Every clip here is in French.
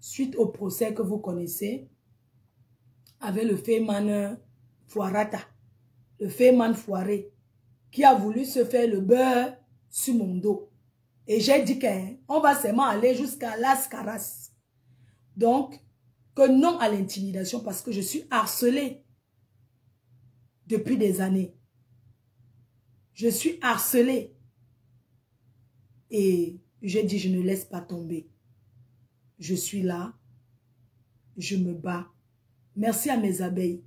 suite au procès que vous connaissez, avec le Féman Foirata, le Féman Foiré, qui a voulu se faire le beurre sur mon dos. Et j'ai dit qu'on va seulement aller jusqu'à Las Caras. Donc, que non à l'intimidation parce que je suis harcelée depuis des années. Je suis harcelée. Et j'ai dit, je ne laisse pas tomber. Je suis là. Je me bats. Merci à mes abeilles,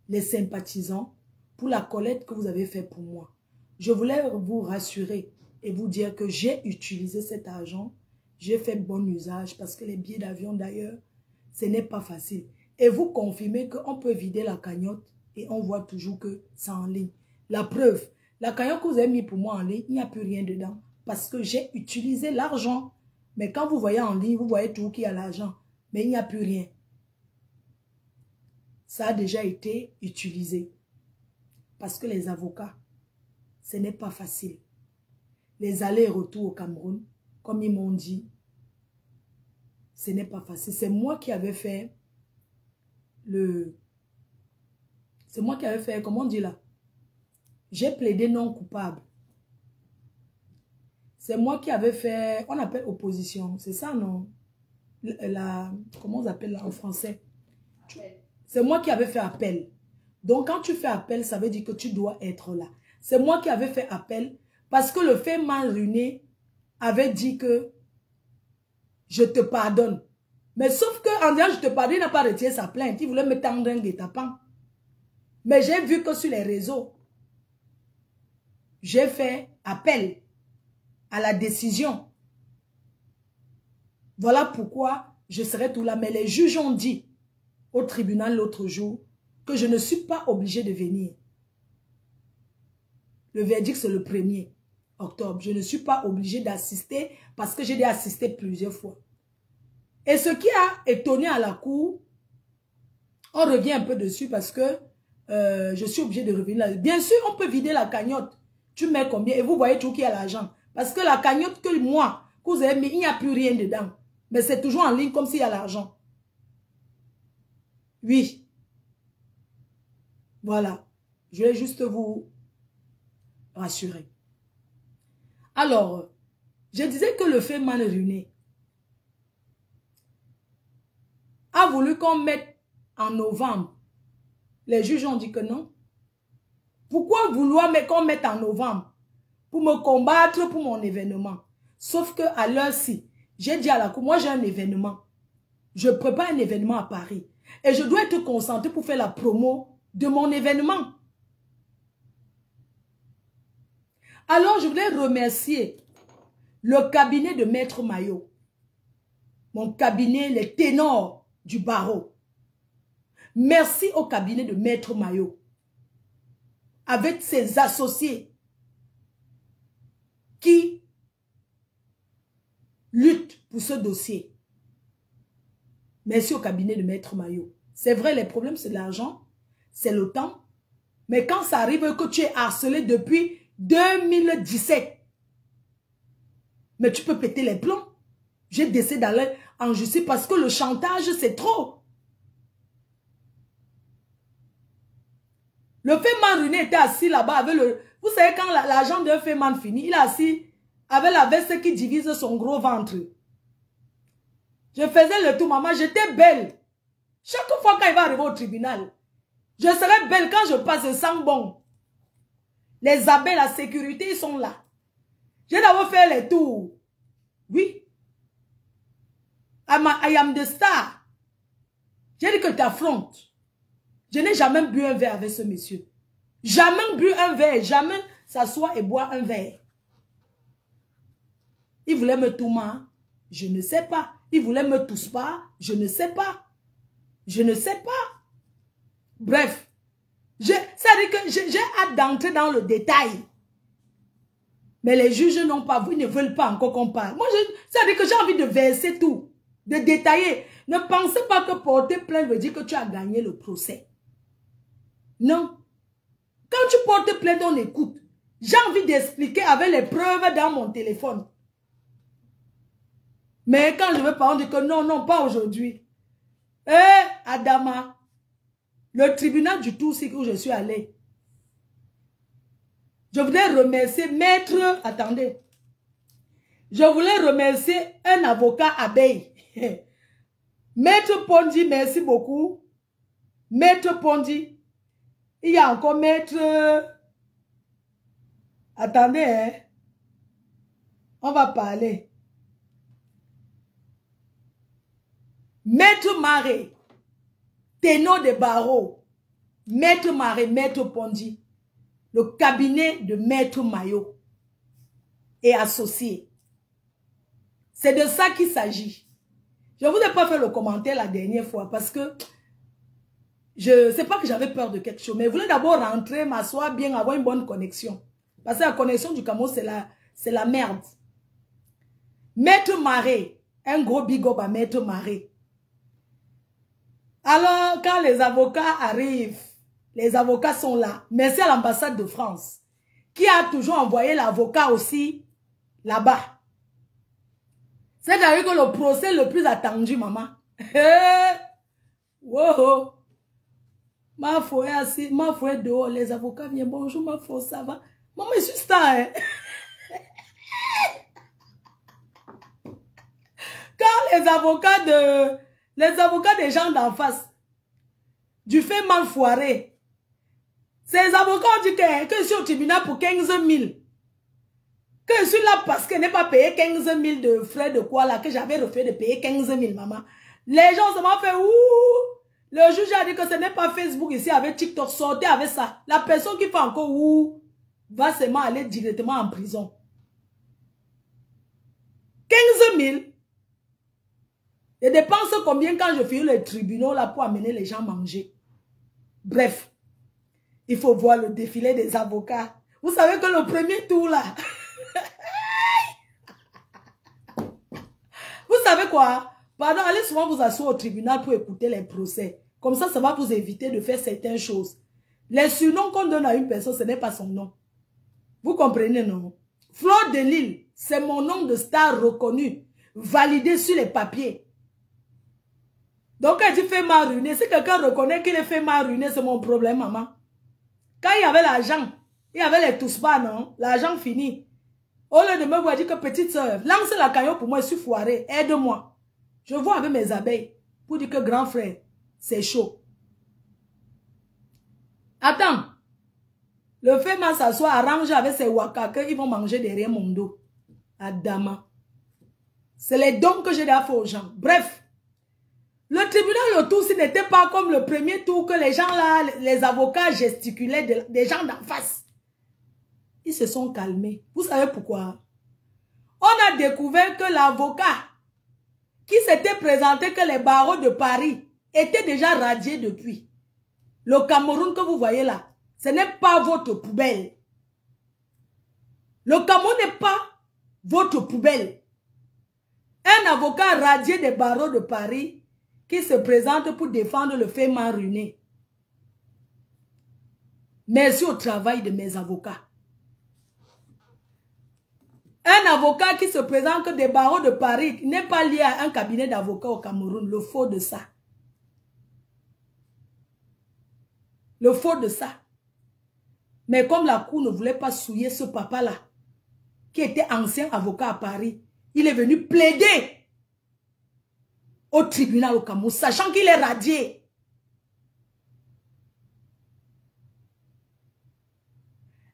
les sympathisants, pour la collecte que vous avez faite pour moi. Je voulais vous rassurer et vous dire que j'ai utilisé cet argent. J'ai fait bon usage parce que les billets d'avion d'ailleurs, ce n'est pas facile. Et vous confirmez qu'on peut vider la cagnotte et on voit toujours que c'est en ligne. La preuve, la cagnotte que vous avez mis pour moi en ligne, il n'y a plus rien dedans. Parce que j'ai utilisé l'argent. Mais quand vous voyez en ligne, vous voyez toujours qu'il y a l'argent. Mais il n'y a plus rien. Ça a déjà été utilisé. Parce que les avocats, ce n'est pas facile. Les allers-retours au Cameroun, comme ils m'ont dit, ce n'est pas facile. C'est moi qui avais fait c'est moi qui avais fait, comment on dit là? J'ai plaidé non coupable. C'est moi qui avais fait, on appelle opposition, c'est ça non? Comment on appelle là en français? C'est moi qui avais fait appel. Donc quand tu fais appel, ça veut dire que tu dois être là. C'est moi qui avais fait appel parce que le fait mal ruiné avait dit que je te pardonne. Mais sauf que en disant je te pardonne, il n'a pas retiré sa plainte. Il voulait me tendre un guet-apens. Mais j'ai vu que sur les réseaux, j'ai fait appel à la décision. Voilà pourquoi je serai tout là. Mais les juges ont dit au tribunal l'autre jour que je ne suis pas obligée de venir. Le verdict, c'est le 1er octobre. Je ne suis pas obligée d'assister parce que j'ai déjà assisté plusieurs fois. Et ce qui a étonné à la cour, on revient un peu dessus parce que je suis obligée de revenir là. Bien sûr, on peut vider la cagnotte. Tu mets combien? Et vous voyez tout qu'il y a l'argent. Parce que la cagnotte que moi, que vous avez mis, il n'y a plus rien dedans. Mais c'est toujours en ligne comme s'il y a l'argent. Oui. Voilà. Je vais juste vous rassurer. Alors, je disais que le fait mal ruiné a voulu qu'on mette en novembre. Les juges ont dit que non. Pourquoi vouloir qu'on mette en novembre? Pour me combattre pour mon événement. Sauf que à l'heure-ci, j'ai dit à la cour, moi j'ai un événement. Je prépare un événement à Paris. Et je dois être concentrée pour faire la promo de mon événement. Alors je voulais remercier le cabinet de Maître Maillot. Mon cabinet, les ténors du barreau. Merci au cabinet de Maître Maillot. Avec ses associés qui luttent pour ce dossier. Merci au cabinet de Maître Maillot. C'est vrai, les problèmes, c'est l'argent, c'est le temps. Mais quand ça arrive que tu es harcelé depuis 2017, mais tu peux péter les plombs. J'ai décidé d'aller en justice parce que le chantage, c'est trop. Le Féman Runé était assis là-bas avec le... Vous savez, quand l'agent d'un Féman finit, il est assis avec la veste qui divise son gros ventre. Je faisais le tout, maman, j'étais belle. Chaque fois quand il va arriver au tribunal, je serai belle quand je passe, je sens bon. Les abeilles, la sécurité, ils sont là. J'ai d'abord fait les tours. Oui. I am the star. J'ai dit que tu affrontes. Je n'ai jamais bu un verre avec ce monsieur. Jamais bu un verre. Jamais s'asseoir et boire un verre. Il voulait me tourner. Je ne sais pas. Il voulait me toucher pas. Je ne sais pas. Je ne sais pas. Bref. C'est-à-dire que j'ai hâte d'entrer dans le détail. Mais les juges n'ont pas, ils ne veulent pas encore qu'on parle. Moi, c'est-à-dire que j'ai envie de verser tout. De détailler. Ne pensez pas que porter plainte veut dire que tu as gagné le procès. Non. Quand tu portes plainte, on écoute. J'ai envie d'expliquer avec les preuves dans mon téléphone. Mais quand je veux pas, on dit que non, non, pas aujourd'hui. Adama, le tribunal du Toussi où je suis allé. Je voulais remercier maître, attendez. Je voulais remercier un avocat abeille. Maître Pondi, merci beaucoup. Maître Pondi. Il y a encore maître... Attendez, hein. On va parler. Maître Maré. Ténor de barreaux. Maître Maré, Maître Pondi. Le cabinet de Maître Maillot. Et associé. C'est de ça qu'il s'agit. Je ne vous ai pas fait le commentaire la dernière fois parce que je ne sais pas que j'avais peur de quelque chose, mais je voulais d'abord rentrer, m'asseoir bien, avoir une bonne connexion. Parce que la connexion du Cameroun, c'est la merde. Maître Maré, un gros big up à Maître Maré. Alors, quand les avocats arrivent, les avocats sont là. Merci à l'ambassade de France, qui a toujours envoyé l'avocat aussi là-bas. C'est-à-dire que le procès le plus attendu, maman. Wow. Ma foi assis, ma foi dehors, les avocats viennent, bonjour ma foi, ça va? Maman, je suis star, hein? Quand les avocats des gens d'en face, du fait mal foiré, ces avocats ont dit que je suis au tribunal pour 15 000. Que je suis là parce que je n'ai pas payé 15 000 de frais de quoi là, que j'avais refait de payer 15 000, maman. Les gens se m'ont fait ouh. Le juge a dit que ce n'est pas Facebook ici avec TikTok, sortez avec ça. La personne qui fait encore ouh va seulement aller directement en prison. 15 000. Je dépense combien quand je fais les tribunaux là pour amener les gens manger. Bref, il faut voir le défilé des avocats. Vous savez que le premier tour là, vous savez quoi? Pardon, allez souvent vous asseoir au tribunal pour écouter les procès. Comme ça va vous éviter de faire certaines choses. Les surnoms qu'on donne à une personne, ce n'est pas son nom. Vous comprenez, non? Fleur de Lille, c'est mon nom de star reconnu, validé sur les papiers. Donc, quand tu fais mal ruiner, si quelqu'un reconnaît qu'il est fait mal ruiner, c'est mon problème, maman. Quand il y avait l'argent, il y avait les tous pas, non? L'argent fini. Au lieu de me voir dire que petite soeur, lance la cagnotte pour moi, je suis foiré, aide-moi. Je vois avec mes abeilles pour dire que grand frère, c'est chaud. Attends. Le fait mal s'asseoir, arranger avec ses waka, qu'ils vont manger derrière mon dos. Adama. C'est les dons que j'ai fait aux gens. Bref. Le tribunal autour, ce n'était pas comme le premier tour que les gens là, les avocats gesticulaient des gens d'en face. Ils se sont calmés. Vous savez pourquoi? On a découvert que l'avocat qui s'était présenté que les barreaux de Paris étaient déjà radiés depuis. Le Cameroun que vous voyez là, ce n'est pas votre poubelle. Le Cameroun n'est pas votre poubelle. Un avocat radié des barreaux de Paris qui se présente pour défendre le fait mal ruiné. Merci au travail de mes avocats. Un avocat qui se présente que des barreaux de Paris n'est pas lié à un cabinet d'avocats au Cameroun. Le faux de ça. Le faux de ça. Mais comme la cour ne voulait pas souiller ce papa-là, qui était ancien avocat à Paris, il est venu plaider au tribunal au Cameroun, sachant qu'il est radié.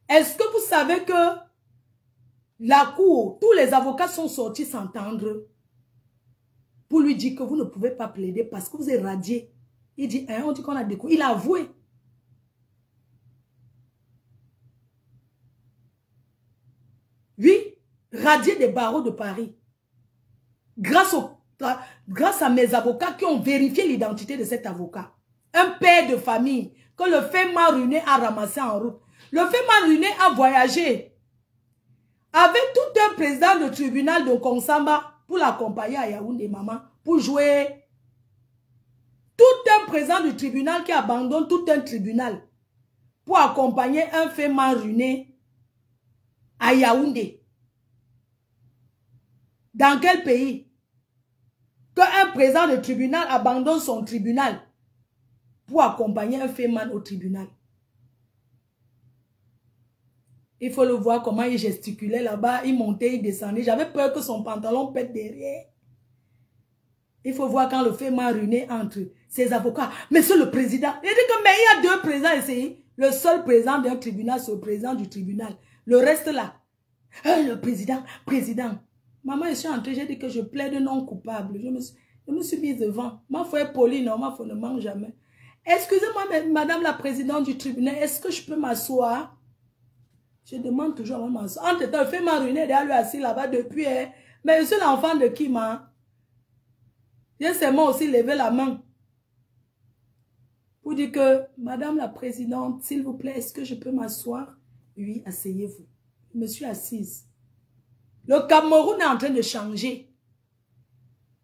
Est-ce que vous savez que la cour, tous les avocats sont sortis s'entendre pour lui dire que vous ne pouvez pas plaider parce que vous êtes radié. Il dit, hein, on dit qu'on a découvert. Il a avoué. Oui, radié des barreaux de Paris. Grâce à mes avocats qui ont vérifié l'identité de cet avocat. Un père de famille que le fait mal ruiné a ramassé en route. Le fait mal ruiné a voyagé avec tout un président de tribunal de Konsamba pour l'accompagner à Yaoundé, maman, pour jouer. Tout un président du tribunal qui abandonne tout un tribunal pour accompagner un fait mal ruiné à Yaoundé. Dans quel pays? qu'un président de tribunal abandonne son tribunal pour accompagner un féman au tribunal. Il faut le voir comment il gesticulait là-bas, il montait, il descendait. J'avais peur que son pantalon pète derrière. Il faut voir quand le féman ruiné entre ses avocats. Monsieur le président, il dit que mais il y a deux présidents ici. Le seul président d'un tribunal, c'est le président du tribunal. Le reste là. Le président. Maman, je suis entrée, j'ai dit que je plaide non coupable. Je me suis mise devant. Ma foi est polie, non, ma foi ne mange jamais. Excusez-moi, madame la présidente du tribunal, est-ce que je peux m'asseoir? Je demande toujours à m'asseoir. Entre temps, le féman ruiné derrière lui assis là-bas depuis. Hein. Mais je suis l'enfant de qui, ma? J'ai seulement aussi levé la main pour dire que, madame la présidente, s'il vous plaît, est-ce que je peux m'asseoir? Oui, asseyez-vous. Je me suis assise. Le Cameroun est en train de changer.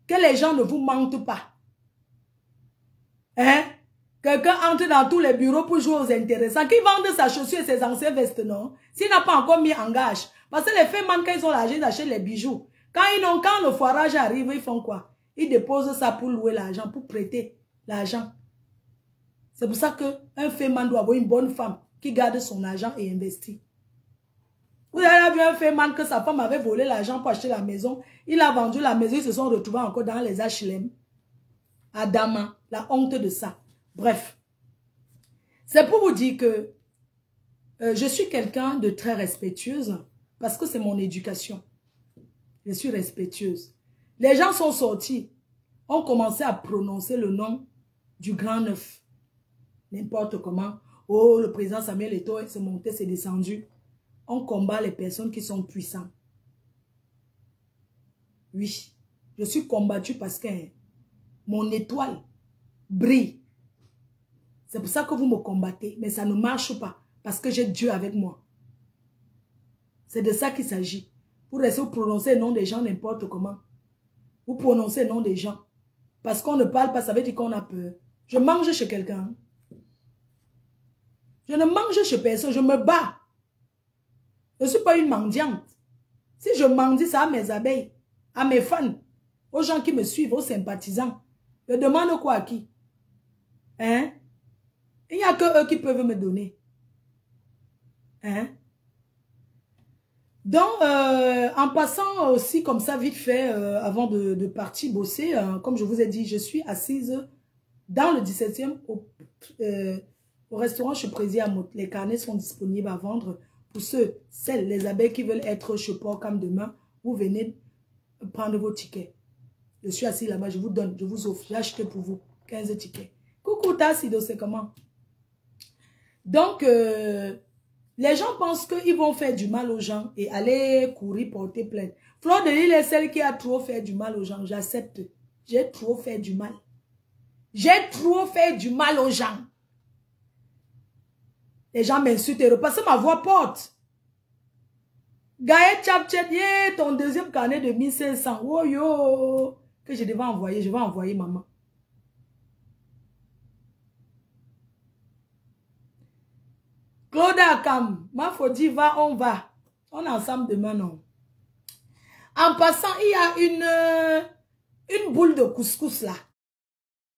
Que les gens ne vous mentent pas. Hein? Quelqu'un entre dans tous les bureaux pour jouer aux intéressants. Qui vendent sa chaussure et ses anciennes vestes, non? S'il n'a pas encore mis en gage. Parce que les femmes, quand ils ont l'argent, ils achètent les bijoux. Quand le foirage arrive, ils font quoi? Ils déposent ça pour louer l'argent, pour prêter l'argent. C'est pour ça qu'un féman doit avoir une bonne femme qui garde son argent et investit. Vous avez vu un féman que sa femme avait volé l'argent pour acheter la maison. Il a vendu la maison, ils se sont retrouvés encore dans les HLM. À Dama, la honte de ça. Bref. C'est pour vous dire que je suis quelqu'un de très respectueuse parce que c'est mon éducation. Je suis respectueuse. Les gens sont sortis, ont commencé à prononcer le nom du grand neuf. N'importe comment. Oh, le président Samuel Eto'o s'est monté, s'est descendu. On combat les personnes qui sont puissantes. Oui, je suis combattue parce que mon étoile brille. C'est pour ça que vous me combattez, mais ça ne marche pas parce que j'ai Dieu avec moi. C'est de ça qu'il s'agit. Pour rester prononcer le nom des gens n'importe comment. Vous prononcez le nom des gens. Parce qu'on ne parle pas, ça veut dire qu'on a peur. Je mange chez quelqu'un. Je ne mange chez personne, je me bats. Je ne suis pas une mendiante. Si je mendie, ça à mes abeilles, à mes fans, aux gens qui me suivent, aux sympathisants. Je demande quoi à qui? Hein? Il n'y a que eux qui peuvent me donner. Hein? Donc, en passant aussi comme ça, vite fait, avant de partir bosser, comme je vous ai dit, je suis assise dans le 17e au restaurant chez Prési Amout. Les carnets sont disponibles à vendre. Pour celles, les abeilles qui veulent être chez Port-Cam demain, vous venez prendre vos tickets. Je suis assis là-bas, je vous donne, je vous offre. J'ai acheté pour vous 15 tickets. Coucou Tassido, c'est comment? Donc, les gens pensent qu'ils vont faire du mal aux gens et aller courir porter plainte. Fleur de Lille est celle qui a trop fait du mal aux gens. J'accepte. J'ai trop fait du mal. J'ai trop fait du mal aux gens. Les gens m'insultent et repassent ma voix porte. Gaël Tchapchet, ton deuxième carnet de 1500. Oh yo, que je devais envoyer. Je vais envoyer maman. Claude Akam, ma faut dire va, on va. On est ensemble demain, non. En passant, il y a une boule de couscous là.